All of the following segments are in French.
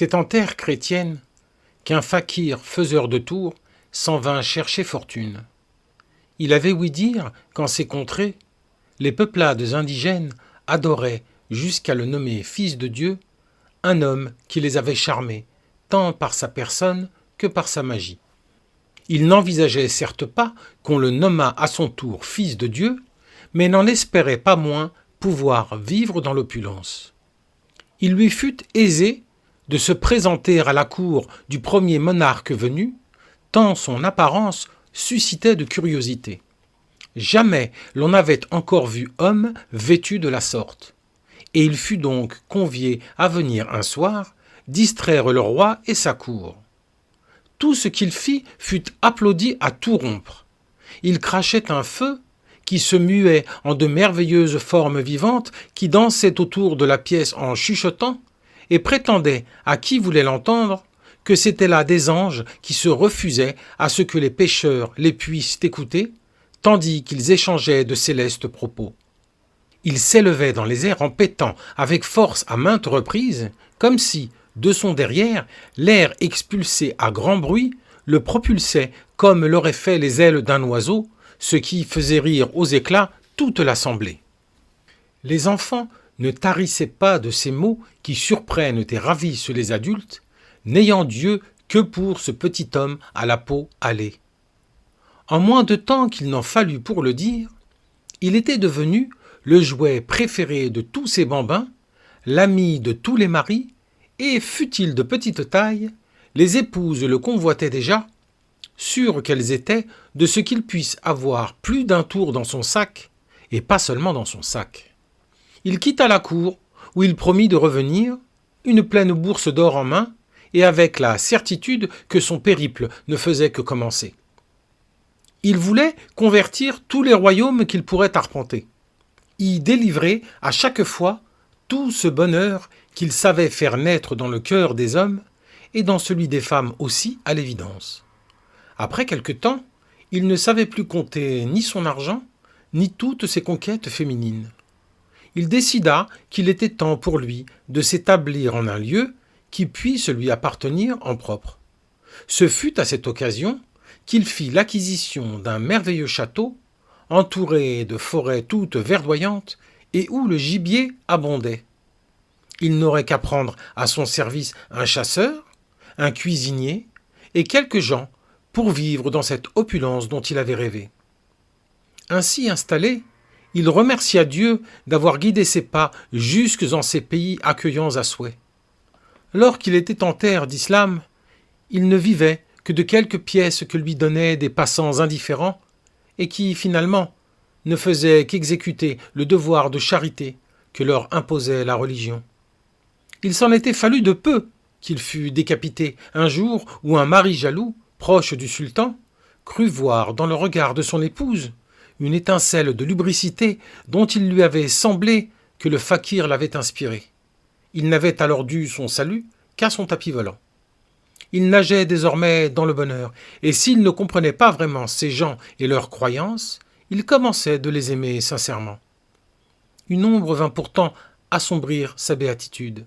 C'est en terre chrétienne qu'un fakir faiseur de tours s'en vint chercher fortune. Il avait ouï dire qu'en ces contrées, les peuplades indigènes adoraient, jusqu'à le nommer fils de Dieu, un homme qui les avait charmés, tant par sa personne que par sa magie. Il n'envisageait certes pas qu'on le nommât à son tour fils de Dieu, mais n'en espérait pas moins pouvoir vivre dans l'opulence. Il lui fut aisé de se présenter à la cour du premier monarque venu, tant son apparence suscitait de curiosité. Jamais l'on n'avait encore vu homme vêtu de la sorte, et il fut donc convié à venir un soir distraire le roi et sa cour. Tout ce qu'il fit fut applaudi à tout rompre. Il crachait un feu qui se muait en de merveilleuses formes vivantes qui dansaient autour de la pièce en chuchotant et prétendait à qui voulait l'entendre que c'étaient là des anges qui se refusaient à ce que les pécheurs les puissent écouter, tandis qu'ils échangeaient de célestes propos. Il s'élevait dans les airs en pétant avec force à maintes reprises, comme si, de son derrière, l'air expulsé à grand bruit le propulsait comme l'auraient fait les ailes d'un oiseau, ce qui faisait rire aux éclats toute l'assemblée. Les enfants ne tarissaient pas de ces mots qui surprennent et ravissent les adultes, n'ayant Dieu que pour ce petit homme à la peau hâlée. En moins de temps qu'il n'en fallut pour le dire, il était devenu le jouet préféré de tous ses bambins, l'ami de tous les maris, et, fût-il de petite taille, les épouses le convoitaient déjà, sûres qu'elles étaient de ce qu'il puisse avoir plus d'un tour dans son sac, et pas seulement dans son sac. Il quitta la cour, où il promit de revenir, une pleine bourse d'or en main, et avec la certitude que son périple ne faisait que commencer. Il voulait convertir tous les royaumes qu'il pourrait arpenter, y délivrer à chaque fois tout ce bonheur qu'il savait faire naître dans le cœur des hommes et dans celui des femmes aussi, à l'évidence. Après quelque temps, il ne savait plus compter ni son argent, ni toutes ses conquêtes féminines. Il décida qu'il était temps pour lui de s'établir en un lieu qui puisse lui appartenir en propre. Ce fut à cette occasion qu'il fit l'acquisition d'un merveilleux château, entouré de forêts toutes verdoyantes et où le gibier abondait. Il n'aurait qu'à prendre à son service un chasseur, un cuisinier et quelques gens pour vivre dans cette opulence dont il avait rêvé. Ainsi installé, il remercia Dieu d'avoir guidé ses pas jusque dans ces pays accueillants à souhait. Lors qu'il était en terre d'islam, il ne vivait que de quelques pièces que lui donnaient des passants indifférents et qui, finalement, ne faisaient qu'exécuter le devoir de charité que leur imposait la religion. Il s'en était fallu de peu qu'il fût décapité un jour où un mari jaloux, proche du sultan, crut voir dans le regard de son épouse une étincelle de lubricité dont il lui avait semblé que le fakir l'avait inspiré. Il n'avait alors dû son salut qu'à son tapis volant. Il nageait désormais dans le bonheur, et s'il ne comprenait pas vraiment ces gens et leurs croyances, il commençait de les aimer sincèrement. Une ombre vint pourtant assombrir sa béatitude.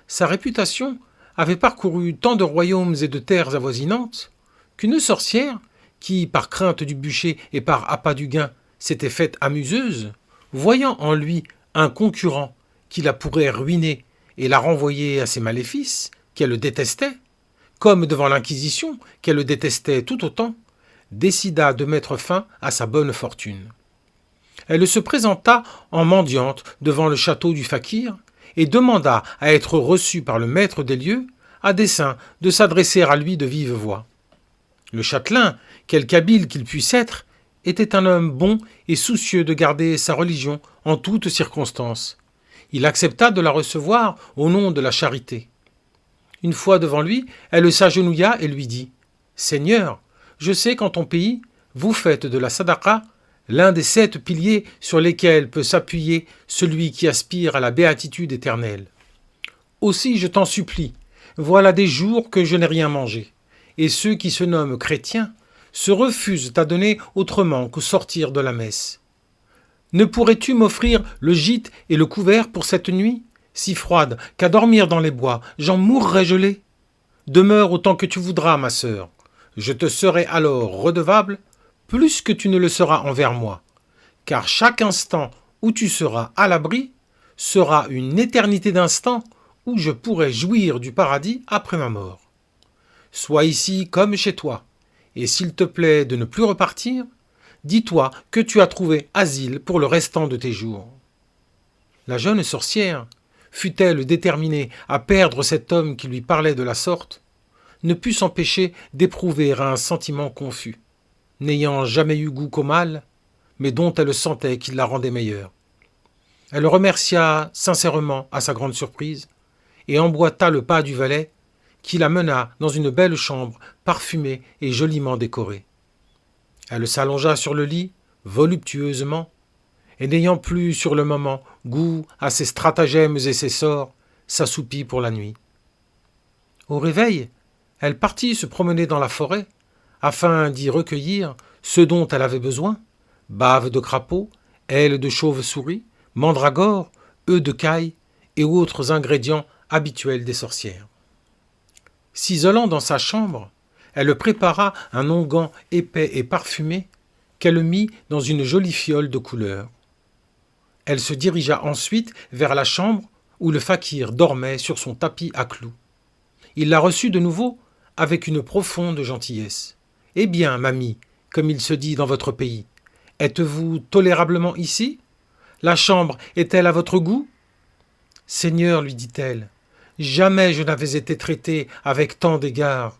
Sa réputation avait parcouru tant de royaumes et de terres avoisinantes qu'une sorcière, qui, par crainte du bûcher et par appât du gain, s'était faite amuseuse, voyant en lui un concurrent qui la pourrait ruiner et la renvoyer à ses maléfices, qu'elle détestait, comme devant l'Inquisition, qu'elle le détestait tout autant, décida de mettre fin à sa bonne fortune. Elle se présenta en mendiante devant le château du fakir et demanda à être reçue par le maître des lieux à dessein de s'adresser à lui de vive voix. Le châtelain, quelque habile qu'il puisse être, était un homme bon et soucieux de garder sa religion en toutes circonstances. Il accepta de la recevoir au nom de la charité. Une fois devant lui, elle s'agenouilla et lui dit « Seigneur, je sais qu'en ton pays, vous faites de la sadaqa l'un des 7 piliers sur lesquels peut s'appuyer celui qui aspire à la béatitude éternelle. Aussi, je t'en supplie, voilà des jours que je n'ai rien mangé, et ceux qui se nomment chrétiens se refusent à donner autrement qu'au sortir de la messe. Ne pourrais-tu m'offrir le gîte et le couvert pour cette nuit, si froide qu'à dormir dans les bois, j'en mourrais gelé. Demeure autant que tu voudras, ma sœur. Je te serai alors redevable, plus que tu ne le seras envers moi, car chaque instant où tu seras à l'abri sera une éternité d'instants où je pourrai jouir du paradis après ma mort. Sois ici comme chez toi, et s'il te plaît de ne plus repartir, dis-toi que tu as trouvé asile pour le restant de tes jours. La jeune sorcière, fût-elle déterminée à perdre cet homme qui lui parlait de la sorte, ne put s'empêcher d'éprouver un sentiment confus, n'ayant jamais eu goût qu'au mal, mais dont elle sentait qu'il la rendait meilleure. Elle le remercia sincèrement à sa grande surprise, et emboîta le pas du valet, qui la mena dans une belle chambre parfumée et joliment décorée. Elle s'allongea sur le lit, voluptueusement, et n'ayant plus sur le moment goût à ses stratagèmes et ses sorts, s'assoupit pour la nuit. Au réveil, elle partit se promener dans la forêt, afin d'y recueillir ce dont elle avait besoin, bave de crapaud, ailes de chauve-souris, mandragore, œufs de caille et autres ingrédients habituels des sorcières. S'isolant dans sa chambre, elle prépara un onguent épais et parfumé qu'elle mit dans une jolie fiole de couleur. Elle se dirigea ensuite vers la chambre où le fakir dormait sur son tapis à clous. Il la reçut de nouveau avec une profonde gentillesse. « Eh bien, mamie, comme il se dit dans votre pays, êtes-vous tolérablement ici? La chambre est-elle à votre goût ?»« Seigneur, lui dit-elle, jamais je n'avais été traitée avec tant d'égards.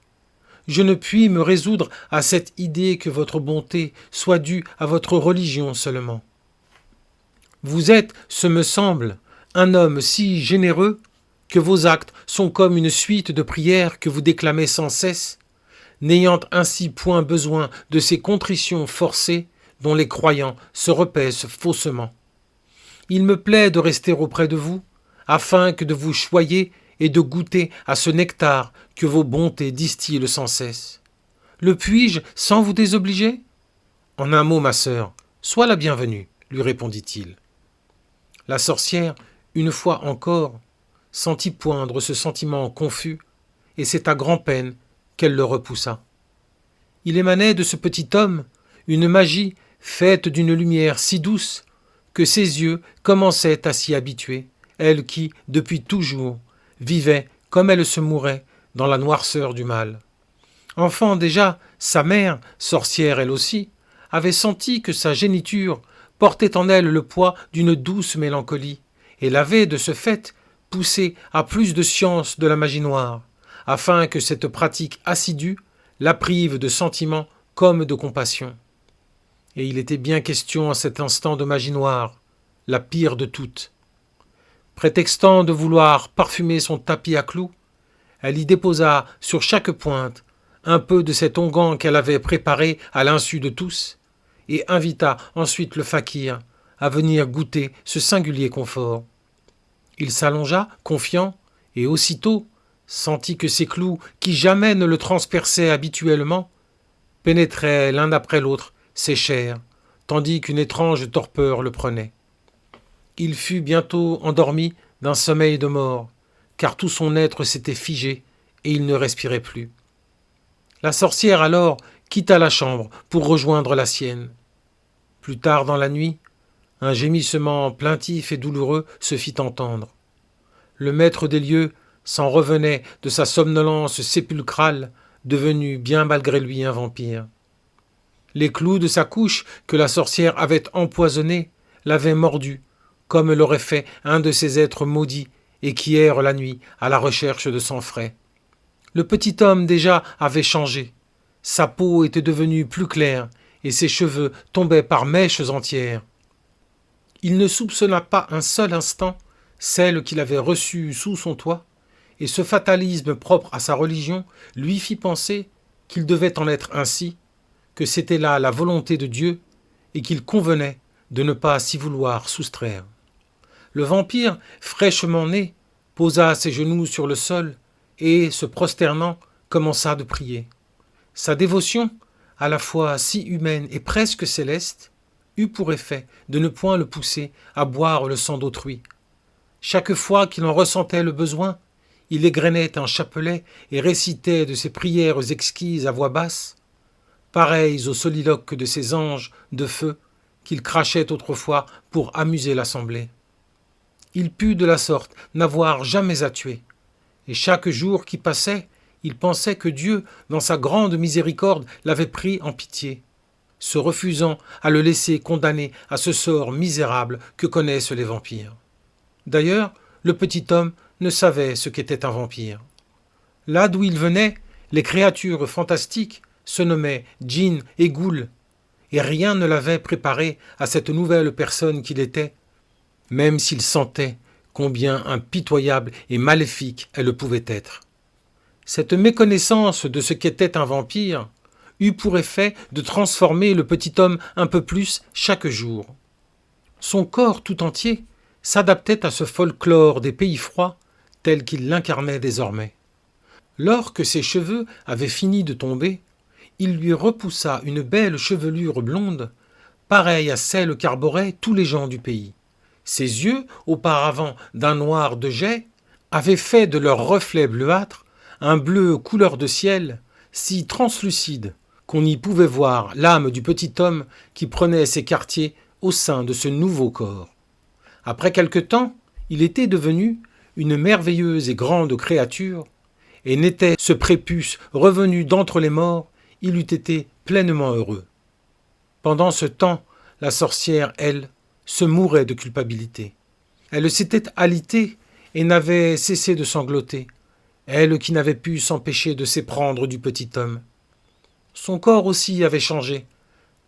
Je ne puis me résoudre à cette idée que votre bonté soit due à votre religion seulement. Vous êtes, ce me semble, un homme si généreux que vos actes sont comme une suite de prières que vous déclamez sans cesse, n'ayant ainsi point besoin de ces contritions forcées dont les croyants se repaissent faussement. Il me plaît de rester auprès de vous, afin que de vous choyer et de goûter à ce nectar que vos bontés distillent sans cesse. Le puis-je sans vous désobliger? En un mot, ma sœur, sois la bienvenue, lui répondit-il. La sorcière, une fois encore, sentit poindre ce sentiment confus, et c'est à grand-peine qu'elle le repoussa. Il émanait de ce petit homme une magie faite d'une lumière si douce que ses yeux commençaient à s'y habituer, elle qui, depuis toujours, vivait comme elle se mourait dans la noirceur du mal. Enfant déjà, sa mère, sorcière elle aussi, avait senti que sa géniture portait en elle le poids d'une douce mélancolie, et l'avait, de ce fait, poussée à plus de science de la magie noire, afin que cette pratique assidue la prive de sentiments comme de compassion. Et il était bien question en cet instant de magie noire, la pire de toutes. Prétextant de vouloir parfumer son tapis à clous, elle y déposa sur chaque pointe un peu de cet onguent qu'elle avait préparé à l'insu de tous, et invita ensuite le fakir à venir goûter ce singulier confort. Il s'allongea, confiant, et aussitôt sentit que ces clous, qui jamais ne le transperçaient habituellement, pénétraient l'un après l'autre ses chairs, tandis qu'une étrange torpeur le prenait. Il fut bientôt endormi d'un sommeil de mort, car tout son être s'était figé et il ne respirait plus. La sorcière alors quitta la chambre pour rejoindre la sienne. Plus tard dans la nuit, un gémissement plaintif et douloureux se fit entendre. Le maître des lieux s'en revenait de sa somnolence sépulcrale, devenu bien malgré lui un vampire. Les clous de sa couche que la sorcière avait empoisonnés l'avaient mordu, comme l'aurait fait un de ces êtres maudits et qui errent la nuit à la recherche de sang frais. Le petit homme déjà avait changé. Sa peau était devenue plus claire et ses cheveux tombaient par mèches entières. Il ne soupçonna pas un seul instant celle qu'il avait reçue sous son toit, et ce fatalisme propre à sa religion lui fit penser qu'il devait en être ainsi, que c'était là la volonté de Dieu et qu'il convenait de ne pas s'y vouloir soustraire. Le vampire, fraîchement né, posa ses genoux sur le sol et, se prosternant, commença de prier. Sa dévotion, à la fois si humaine et presque céleste, eut pour effet de ne point le pousser à boire le sang d'autrui, Chaque fois qu'il en ressentait le besoin, il égrenait un chapelet et récitait de ses prières exquises à voix basse, pareilles aux soliloques de ces anges de feu qu'il crachait autrefois pour amuser l'assemblée. Il put de la sorte n'avoir jamais à tuer, et chaque jour qui passait, il pensait que Dieu, dans sa grande miséricorde, l'avait pris en pitié, se refusant à le laisser condamner à ce sort misérable que connaissent les vampires. D'ailleurs, le petit homme ne savait ce qu'était un vampire. Là d'où il venait, les créatures fantastiques se nommaient djinns et ghouls, et rien ne l'avait préparé à cette nouvelle personne qu'il était, même s'il sentait combien impitoyable et maléfique elle pouvait être. Cette méconnaissance de ce qu'était un vampire eut pour effet de transformer le petit homme un peu plus chaque jour. Son corps tout entier s'adaptait à ce folklore des pays froids tel qu'il l'incarnait désormais. Lorsque ses cheveux avaient fini de tomber, il lui repoussa une belle chevelure blonde, pareille à celle qu'arboraient tous les gens du pays. Ses yeux, auparavant d'un noir de jais, avaient fait de leur reflet bleuâtre un bleu couleur de ciel, si translucide qu'on y pouvait voir l'âme du petit homme qui prenait ses quartiers au sein de ce nouveau corps. Après quelque temps, il était devenu une merveilleuse et grande créature, et n'était ce prépuce revenu d'entre les morts, il eût été pleinement heureux. Pendant ce temps, la sorcière, elle, se mourait de culpabilité. Elle s'était alitée et n'avait cessé de sangloter, elle qui n'avait pu s'empêcher de s'éprendre du petit homme. Son corps aussi avait changé,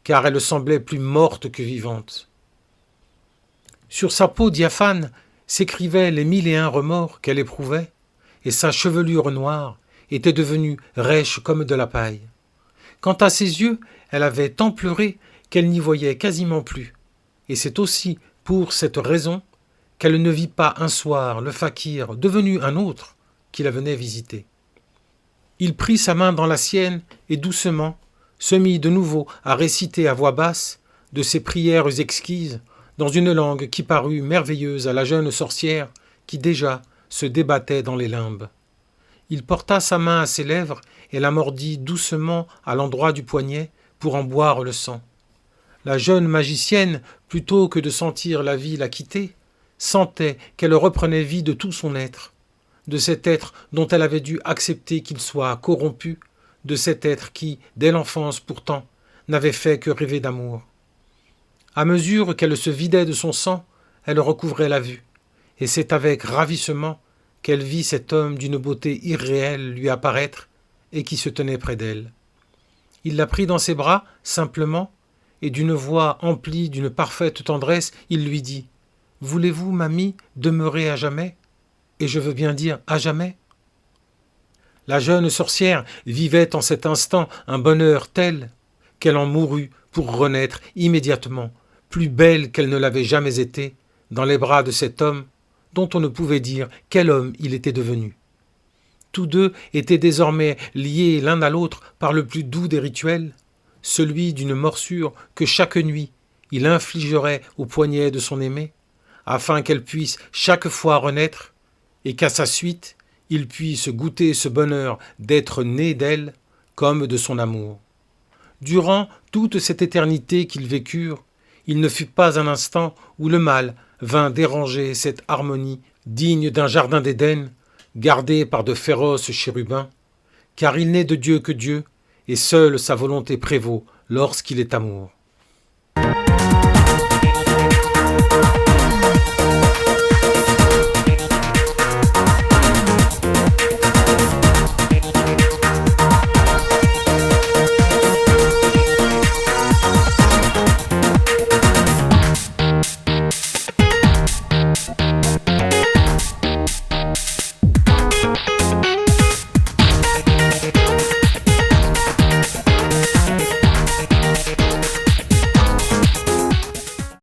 car elle semblait plus morte que vivante. Sur sa peau diaphane s'écrivaient les 1001 remords qu'elle éprouvait, et sa chevelure noire était devenue rêche comme de la paille. Quant à ses yeux, elle avait tant pleuré qu'elle n'y voyait quasiment plus, et c'est aussi pour cette raison qu'elle ne vit pas un soir le fakir devenu un autre qui la venait visiter. Il prit sa main dans la sienne et doucement se mit de nouveau à réciter à voix basse de ses prières exquises dans une langue qui parut merveilleuse à la jeune sorcière qui déjà se débattait dans les limbes. Il porta sa main à ses lèvres et la mordit doucement à l'endroit du poignet pour en boire le sang. La jeune magicienne, plutôt que de sentir la vie la quitter, sentait qu'elle reprenait vie de tout son être, de cet être dont elle avait dû accepter qu'il soit corrompu, de cet être qui, dès l'enfance pourtant, n'avait fait que rêver d'amour. À mesure qu'elle se vidait de son sang, elle recouvrait la vue, et c'est avec ravissement qu'elle vit cet homme d'une beauté irréelle lui apparaître et qui se tenait près d'elle. Il la prit dans ses bras, simplement, et d'une voix emplie d'une parfaite tendresse, il lui dit « Voulez-vous, mamie, demeurer à jamais ? Et je veux bien dire à jamais ?» La jeune sorcière vivait en cet instant un bonheur tel qu'elle en mourut pour renaître immédiatement, plus belle qu'elle ne l'avait jamais été, dans les bras de cet homme dont on ne pouvait dire quel homme il était devenu. Tous deux étaient désormais liés l'un à l'autre par le plus doux des rituels, celui d'une morsure que chaque nuit il infligerait au poignet de son aimée, afin qu'elle puisse chaque fois renaître, et qu'à sa suite il puisse goûter ce bonheur d'être né d'elle comme de son amour. Durant toute cette éternité qu'ils vécurent, il ne fut pas un instant où le mal vint déranger cette harmonie digne d'un jardin d'Éden, gardé par de féroces chérubins, car il n'est de Dieu que Dieu, et seule sa volonté prévaut lorsqu'il est amour.